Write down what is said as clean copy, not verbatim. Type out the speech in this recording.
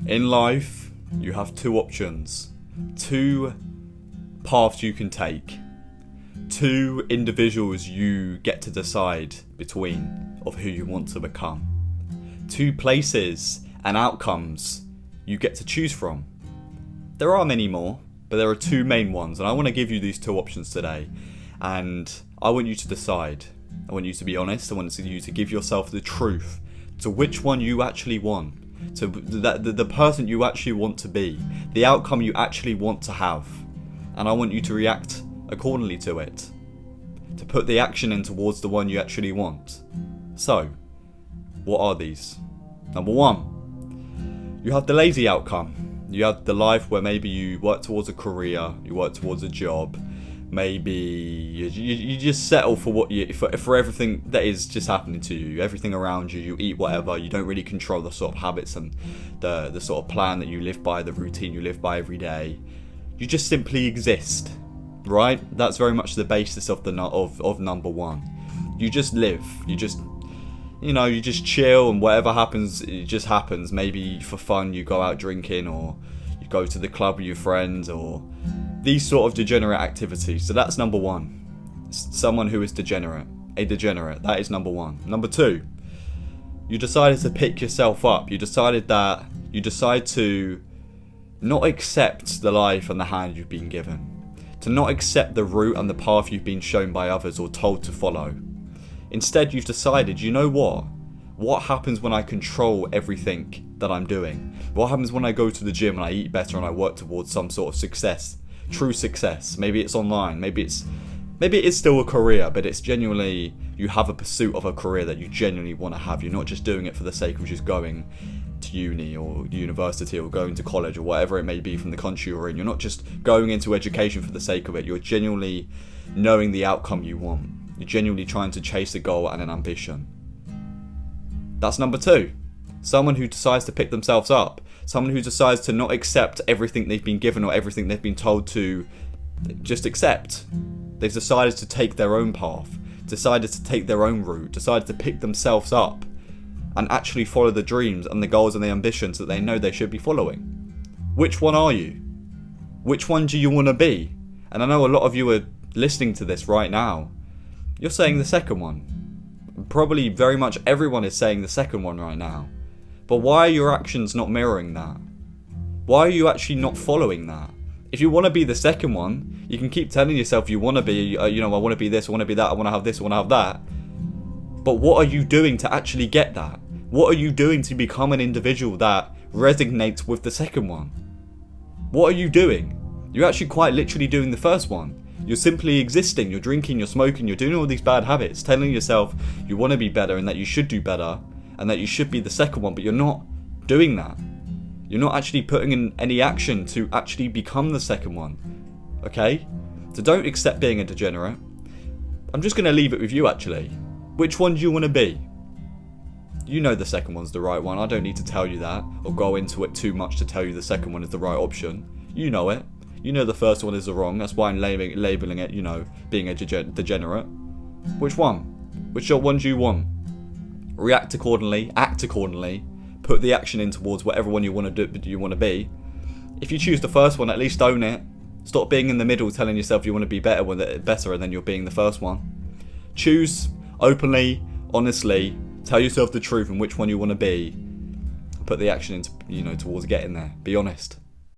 In life, you have two options, two paths you can take, two individuals you get to decide between of who you want to become, two places and outcomes you get to choose from. There are many more, but there are two main ones, and I want to give you these two options today, and I want you to decide. I want you to be honest. I want you to give yourself the truth to which one you actually want, to the person you actually want to be, the outcome you actually want to have, and I want you to react accordingly to it, to put the action in towards the one you actually want. So, what are these? Number one, you have the lazy outcome. You have the life where maybe you work towards a career, you work towards a job, maybe you just settle for what for everything that is just happening to you, everything around you. You eat whatever, you don't really control the sort of habits and the sort of plan that you live by, the routine you live by every day. You just simply exist, right? That's very much the basis of of number one. You just live, you just chill, and whatever happens, it just happens. Maybe for fun you go out drinking, or you go to the club with your friends, or these sort of degenerate activities. So that's number one. Someone who is degenerate. A degenerate. That is number one. Number two, you decided to pick yourself up. You decide to not accept the life and the hand you've been given. To not accept the route and the path you've been shown by others or told to follow. Instead, you've decided, you know what? What happens when I control everything that I'm doing? What happens when I go to the gym and I eat better and I work towards some sort of success? True success. Maybe it's online. Maybe it is still a career, but it's genuinely, you have a pursuit of a career that you genuinely want to have. You're not just doing it for the sake of just going to uni or university or going to college or whatever it may be from the country you're in. You're not just going into education for the sake of it. You're genuinely knowing the outcome you want. You're genuinely trying to chase a goal and an ambition. That's number two. Someone who decides to pick themselves up. Someone who decides to not accept everything they've been given or everything they've been told to just accept. They've decided to take their own path, decided to take their own route, decided to pick themselves up and actually follow the dreams and the goals and the ambitions that they know they should be following. Which one are you? Which one do you want to be? And I know a lot of you are listening to this right now. You're saying the second one. Probably very much everyone is saying the second one right now. But why are your actions not mirroring that? Why are you actually not following that? If you want to be the second one, you can keep telling yourself you want to be, I want to be this, I want to be that, I want to have this, I want to have that. But what are you doing to actually get that? What are you doing to become an individual that resonates with the second one? What are you doing? You're actually quite literally doing the first one. You're simply existing, you're drinking, you're smoking, you're doing all these bad habits, telling yourself you want to be better and that you should do better and that you should be the second one, but you're not doing that. You're not actually putting in any action to actually become the second one. Okay? So don't accept being a degenerate. I'm just going to leave it with you actually. Which one do you want to be? You know the second one's the right one. I don't need to tell you that or go into it too much to tell you the second one is the right option. You know it. You know the first one is the wrong. That's why I'm labelling it, being a degenerate. Which one? Which one do you want? React accordingly, act accordingly, put the action in towards whatever one you want to be. If you choose the first one, at least own it. Stop being in the middle telling yourself you want to be better and then you're being the first one. Choose openly, honestly, tell yourself the truth and which one you want to be. Put the action into, towards getting there. Be honest.